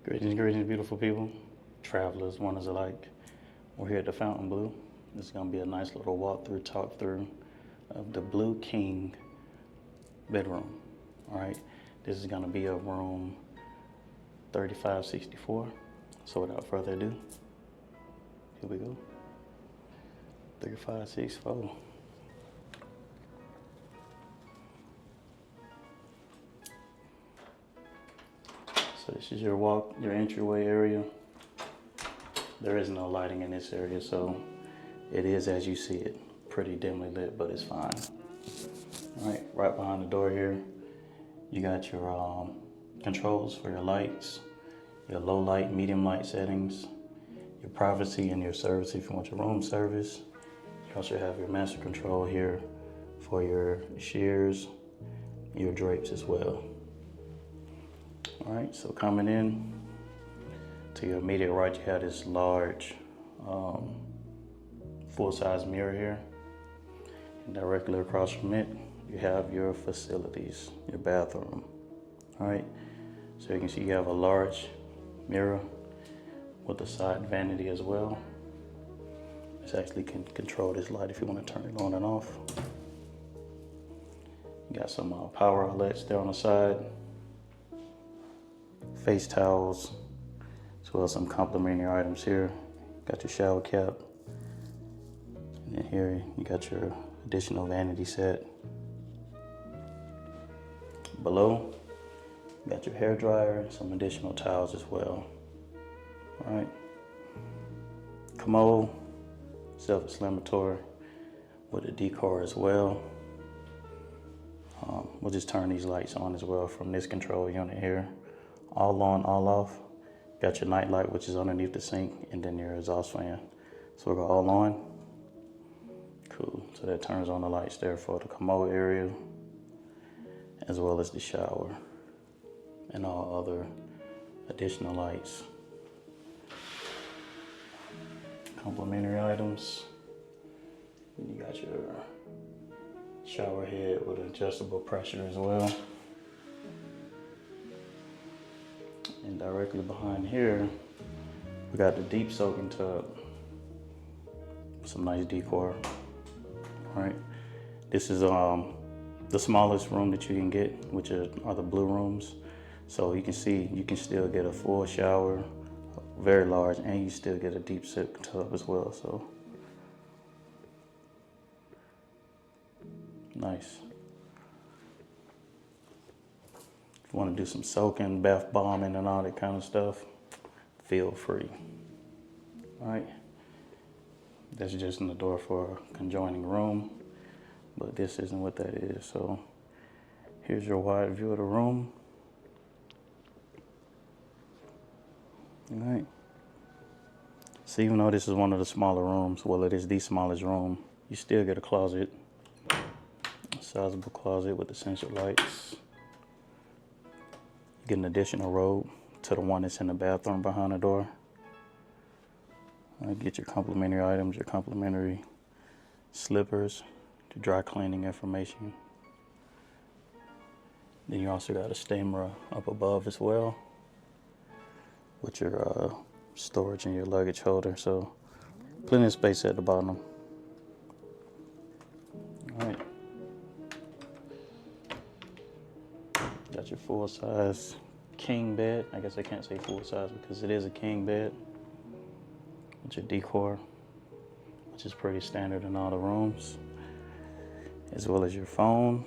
Greetings, beautiful people, travelers, wonders alike. We're here at the Fontainebleau. This is going to be a nice little walkthrough, talk through of the Bleau King bedroom. All right, this is going to be a room 3564. So without further ado, here we go. 3564. So this is your entryway area. There is no lighting in this area, so it is as you see it, pretty dimly lit, but it's fine. All right behind the door here, you got your controls for your lights, your low light, medium light settings, your privacy and your service if you want your room service. You also have your master control here for your shears, your drapes as well. All right, so coming in to your immediate right, you have this large full-size mirror here. And directly across from it, you have your facilities, your bathroom. All right, so you can see you have a large mirror with a side vanity as well. This actually can control this light if you want to turn it on and off. You got some power outlets there on the side. Face towels, as well as some complimentary items here. Got your shower cap. And then here you got your additional vanity set. Below, you got your hair dryer, some additional towels as well. All right. Commode, self-explanatory with a decor as well. We'll just turn these lights on as well from this control unit here. All on, all off. Got your night light, which is underneath the sink, and then your exhaust fan. So we'll go all on. Cool, so that turns on the lights there for the commode area, as well as the shower, and all other additional lights. Complimentary items. You got your shower head with adjustable pressure as well. And directly behind here, we got the deep soaking tub. Some nice decor. All right. This is the smallest room that you can get, which are the blue rooms. So you can see you can still get a full shower, very large, and you still get a deep soaking tub as well. So nice. If you want to do some soaking, bath bombing, and all that kind of stuff, feel free. All right. That's just in the door for a conjoining room, but this isn't what that is. So here's your wide view of the room. All right. So even though this is one of the smaller rooms, well, it is the smallest room, you still get a closet, a sizable closet with essential lights. Get an additional robe to the one that's in the bathroom behind the door. Get your complimentary items, your complimentary slippers, your dry cleaning information. Then you also got a steamer up above as well with your storage and your luggage holder. So plenty of space at the bottom. All right. Got your full-size king bed. I guess I can't say full-size because it is a king bed. With your decor, which is pretty standard in all the rooms, as well as your phone.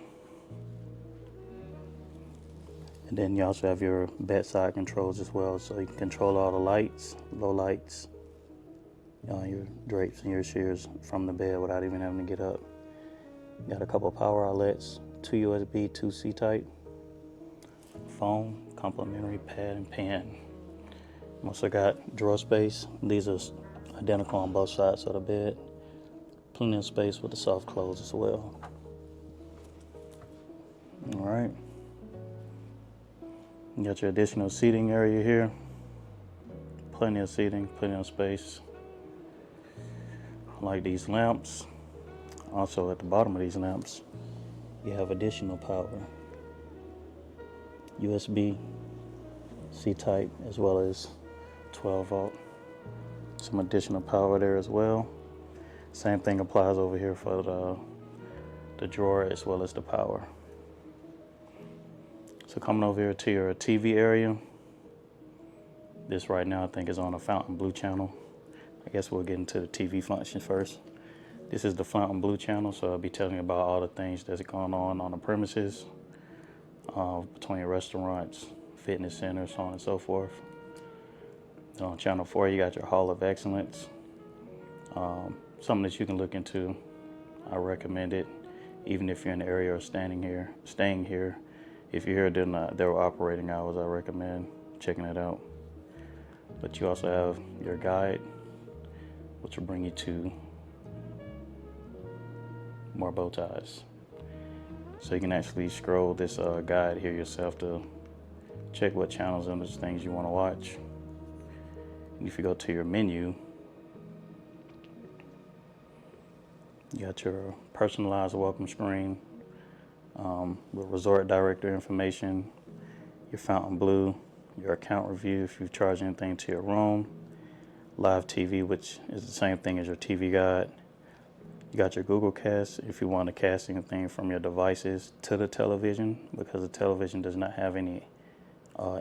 And then you also have your bedside controls as well, so you can control all the lights, low lights, your drapes and your shears from the bed without even having to get up. You got a couple power outlets, 2 USB, 2 C-type. Phone, complimentary pad and pen. Also got drawer space. These are identical on both sides of the bed. Plenty of space with the soft clothes as well. All right. You got your additional seating area here. Plenty of seating, plenty of space. I like these lamps. Also at the bottom of these lamps, you have additional power. USB C-type as well as 12 volt. Some additional power there as well. Same thing applies over here for the drawer as well as the power. So coming over here to your TV area, this right now I think is on a Fontainebleau channel. I guess we'll get into the TV function first. This is the Fontainebleau channel, so I'll be telling you about all the things that's going on the premises, between restaurants, fitness centers, so on and so forth. And on channel 4, you got your Hall of Excellence. Something that you can look into. I recommend it, even if you're in the area or staying here. If you're here during their operating hours, I recommend checking it out. But you also have your guide, which will bring you to more bow ties. So you can actually scroll this guide here yourself to check what channels and those things you want to watch. And if you go to your menu, you got your personalized welcome screen with resort director information, your Fontainebleau, your account review if you charge anything to your room, live TV, which is the same thing as your TV guide. You got your Google Cast if you want to cast anything from your devices to the television, because the television does not have any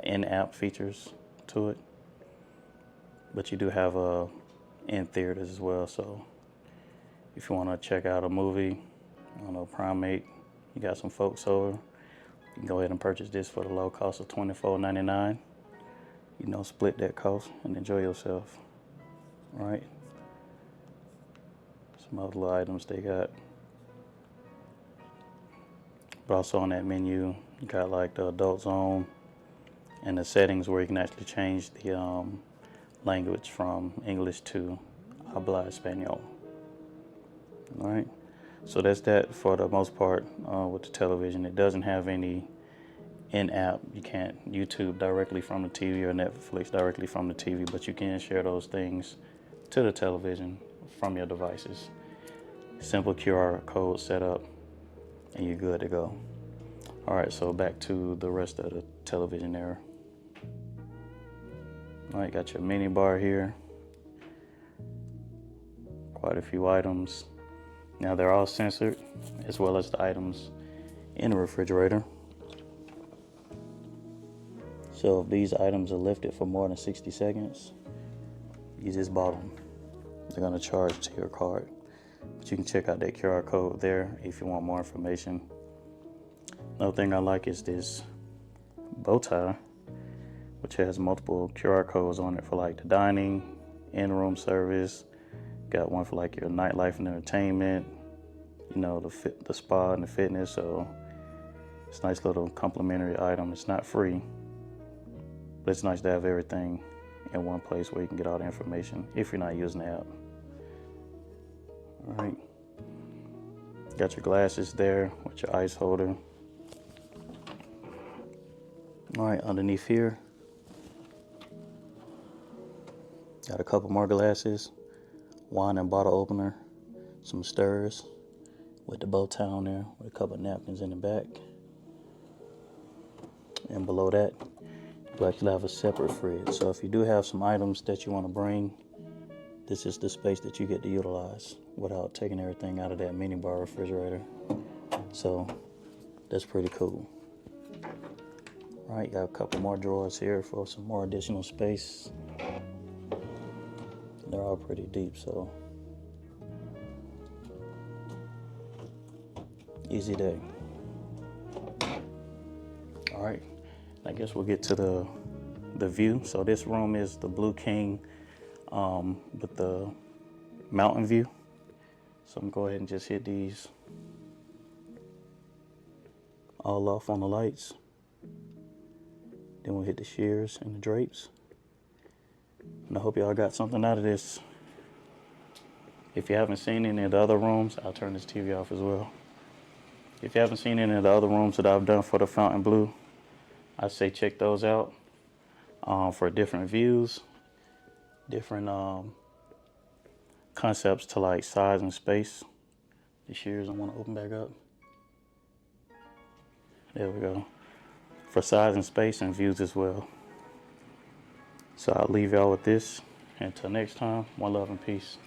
in-app features to it. But you do have in theaters as well, so if you want to check out a movie, I don't know, Primate, you got some folks over, you can go ahead and purchase this for the low cost of $24.99. You know, split that cost and enjoy yourself. All right. Some other little items they got. But also on that menu, you got like the adult zone and the settings where you can actually change the language from English to habla español. All right, so that's that for the most part with the television. It doesn't have any in-app. You can't YouTube directly from the TV or Netflix directly from the TV, but you can share those things to the television from your devices. Simple QR code setup and you're good to go. All right, so back to the rest of the television there. All right, got your mini bar here. Quite a few items. Now they're all censored, as well as the items in the refrigerator. So if these items are lifted for more than 60 seconds, you just bought them. They're gonna charge to your card. But you can check out that QR code there if you want more information. Another thing I like is this bow tie, which has multiple QR codes on it for like the dining, in-room service. Got one for like your nightlife and entertainment, you know, the spa and the fitness. So it's a nice little complimentary item. It's not free, but it's nice to have everything in one place where you can get all the information if you're not using the app. All right, got your glasses there with your ice holder. All right, underneath here, got a couple more glasses, wine and bottle opener, some stirs with the bow tie on there with a couple of napkins in the back. And below that, you actually have a separate fridge. So if you do have some items that you want to bring, this is the space that you get to utilize without taking everything out of that mini bar refrigerator. So that's pretty cool. All right, got a couple more drawers here for some more additional space. They're all pretty deep, so easy day. All right, I guess we'll get to the view. So this room is the Bleau King with the mountain view. So I'm gonna go ahead and just hit these all off on the lights. Then we'll hit the shears and the drapes. And I hope y'all got something out of this. If you haven't seen any of the other rooms, I'll turn this TV off as well. If you haven't seen any of the other rooms that I've done for the Fontainebleau, I say check those out for different views, different concepts to like size and space. The shears I want to open back up. There we go. For size and space and views as well. So I'll leave y'all with this. Until next time, one love and peace.